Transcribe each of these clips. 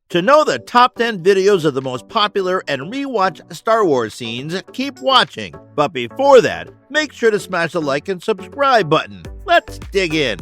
To know the top 10 videos of the most popular and rewatched Star Wars scenes, keep watching. But before that, make sure to smash the like and subscribe button. Let's dig in.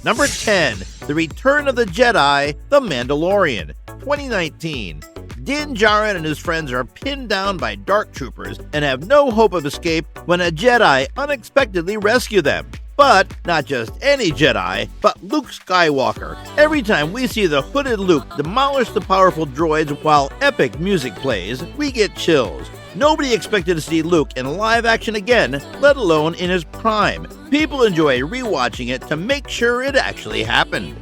Number 10. The Return of the Jedi, The Mandalorian, 2019. Din Djarin and his friends are pinned down by dark troopers and have no hope of escape when a Jedi unexpectedly rescue them. But not just any Jedi, but Luke Skywalker. Every time we see the hooded Luke demolish the powerful droids while epic music plays, we get chills. Nobody expected to see Luke in live action again, let alone in his prime. People enjoy rewatching it to make sure it actually happened.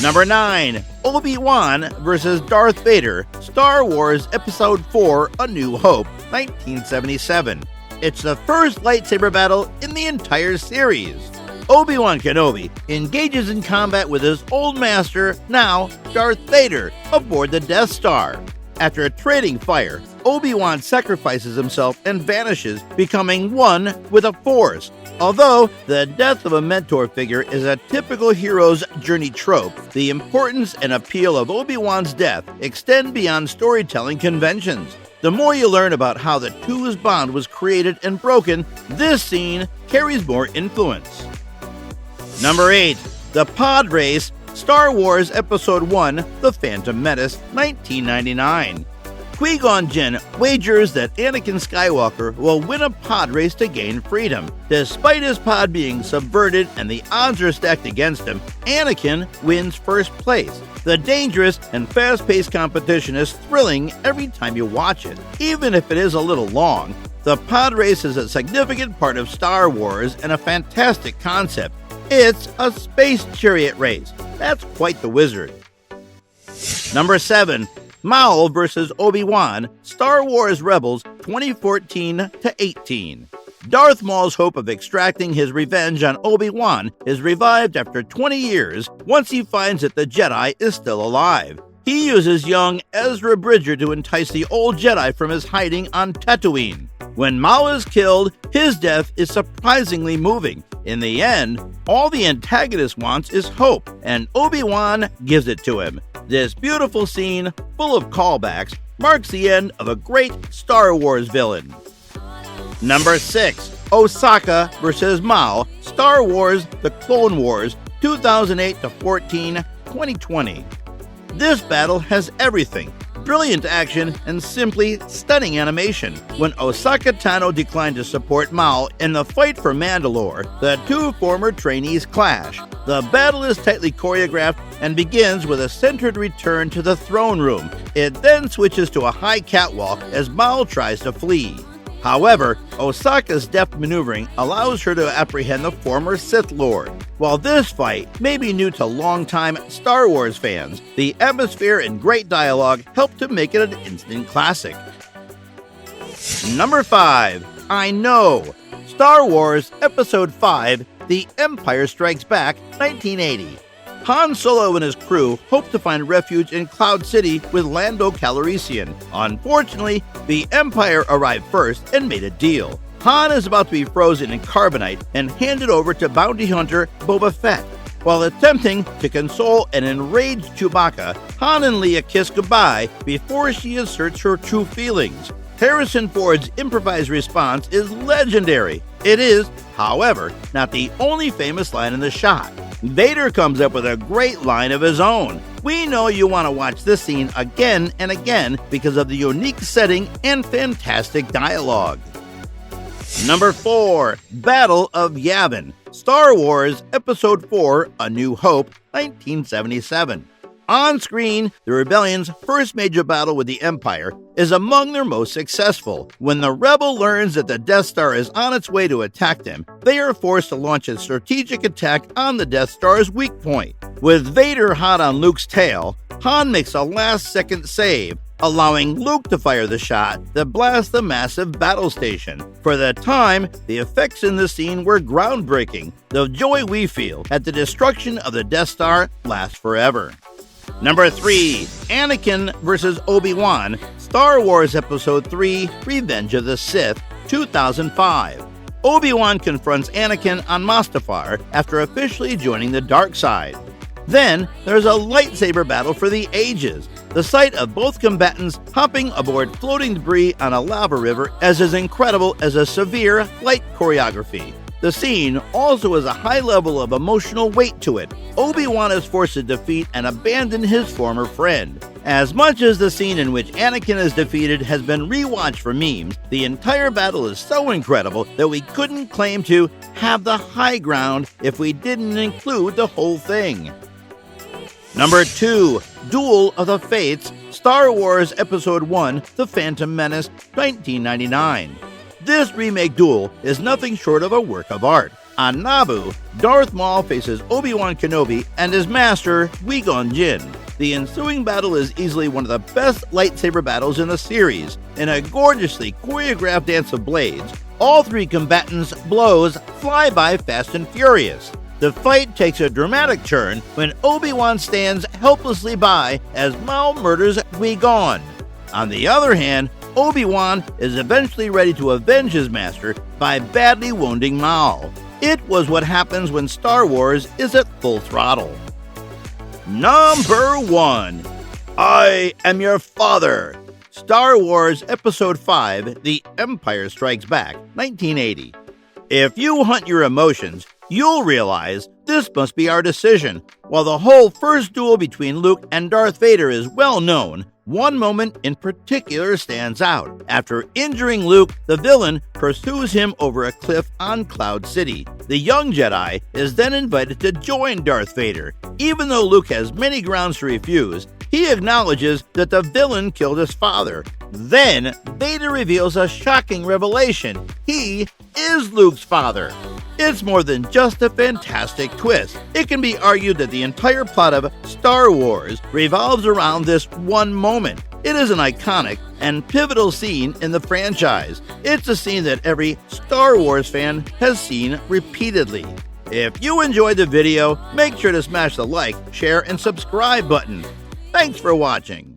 Number 9. Obi-Wan vs. Darth Vader, Star Wars Episode 4, A New Hope, 1977. It's the first lightsaber battle in the entire series. Obi-Wan Kenobi engages in combat with his old master, now Darth Vader, aboard the Death Star. After trading fire, Obi-Wan sacrifices himself and vanishes, becoming one with the Force. Although the death of a mentor figure is a typical hero's journey trope, the importance and appeal of Obi-Wan's death extend beyond storytelling conventions. The more you learn about how the two's bond was created and broken, this scene carries more influence. Number 8. The Podrace, Star Wars Episode 1, The Phantom Menace, 1999. Qui-Gon Jinn wagers that Anakin Skywalker will win a pod race to gain freedom. Despite his pod being subverted and the odds are stacked against him, Anakin wins first place. The dangerous and fast-paced competition is thrilling every time you watch it. Even if it is a little long, the pod race is a significant part of Star Wars and a fantastic concept. It's a space chariot race. That's quite the wizard. Number 7. Maul vs. Obi-Wan, Star Wars Rebels, 2014-18. Darth Maul's hope of extracting his revenge on Obi-Wan is revived after 20 years once he finds that the Jedi is still alive. He uses young Ezra Bridger to entice the old Jedi from his hiding on Tatooine. When Maul is killed, his death is surprisingly moving. In the end, all the antagonist wants is hope, and Obi-Wan gives it to him. This beautiful scene, full of callbacks, marks the end of a great Star Wars villain. Number 6. Ahsoka vs. Maul, Star Wars The Clone Wars, 2008-14, 2020. This battle has everything. Brilliant action and simply stunning animation. When Ahsoka Tano declined to support Maul in the fight for Mandalore, the two former trainees clash. The battle is tightly choreographed and begins with a centered return to the throne room. It then switches to a high catwalk as Maul tries to flee. However, Ahsoka's deft maneuvering allows her to apprehend the former Sith Lord. While this fight may be new to longtime Star Wars fans, the atmosphere and great dialogue help to make it an instant classic. Number 5. I Know, Star Wars Episode 5, The Empire Strikes Back, 1980. Han Solo and his crew hope to find refuge in Cloud City with Lando Calrissian. Unfortunately, the Empire arrived first and made a deal. Han is about to be frozen in carbonite and handed over to bounty hunter Boba Fett. While attempting to console an enraged Chewbacca, Han and Leia kiss goodbye before she asserts her true feelings. Harrison Ford's improvised response is legendary. It is, however, not the only famous line in the shot. Vader comes up with a great line of his own. We know you want to watch this scene again and again because of the unique setting and fantastic dialogue. Number 4. Battle of Yavin, Star Wars Episode 4, A New Hope, 1977. On screen, the Rebellion's first major battle with the Empire is among their most successful. When the Rebel learns that the Death Star is on its way to attack them, they are forced to launch a strategic attack on the Death Star's weak point. With Vader hot on Luke's tail, Han makes a last-second save, allowing Luke to fire the shot that blasts the massive battle station. For the time, the effects in this scene were groundbreaking. The joy we feel at the destruction of the Death Star lasts forever. Number 3. Anakin vs. Obi-Wan, Star Wars Episode 3, Revenge of the Sith, 2005. Obi-Wan confronts Anakin on Mustafar after officially joining the dark side. Then, there's a lightsaber battle for the ages. The sight of both combatants hopping aboard floating debris on a lava river is as incredible as a severe flight choreography. The scene also has a high level of emotional weight to it. Obi-Wan is forced to defeat and abandon his former friend. As much as the scene in which Anakin is defeated has been rewatched for memes, the entire battle is so incredible that we couldn't claim to have the high ground if we didn't include the whole thing. Number 2. Duel of the Fates, Star Wars Episode 1, The Phantom Menace, 1999. This remake duel is nothing short of a work of art. On Naboo, Darth Maul faces Obi-Wan Kenobi and his master, Qui-Gon Jinn. The ensuing battle is easily one of the best lightsaber battles in the series. In a gorgeously choreographed dance of blades, all three combatants' blows fly by fast and furious. The fight takes a dramatic turn when Obi-Wan stands helplessly by as Maul murders Qui-Gon. On the other hand, Obi-Wan is eventually ready to avenge his master by badly wounding Maul. It was what happens when Star Wars is at full throttle. Number 1. I Am Your Father. Star Wars Episode 5, The Empire Strikes Back, 1980. If you hunt your emotions, you'll realize this must be our decision. While the whole first duel between Luke and Darth Vader is well known, one moment in particular stands out. After injuring Luke, the villain pursues him over a cliff on Cloud City. The young Jedi is then invited to join Darth Vader. Even though Luke has many grounds to refuse, he acknowledges that the villain killed his father. Then, Vader reveals a shocking revelation. He is Luke's father. It's more than just a fantastic twist. It can be argued that the entire plot of Star Wars revolves around this one moment. It is an iconic and pivotal scene in the franchise. It's a scene that every Star Wars fan has seen repeatedly. If you enjoyed the video, make sure to smash the like, share, and subscribe button. Thanks for watching.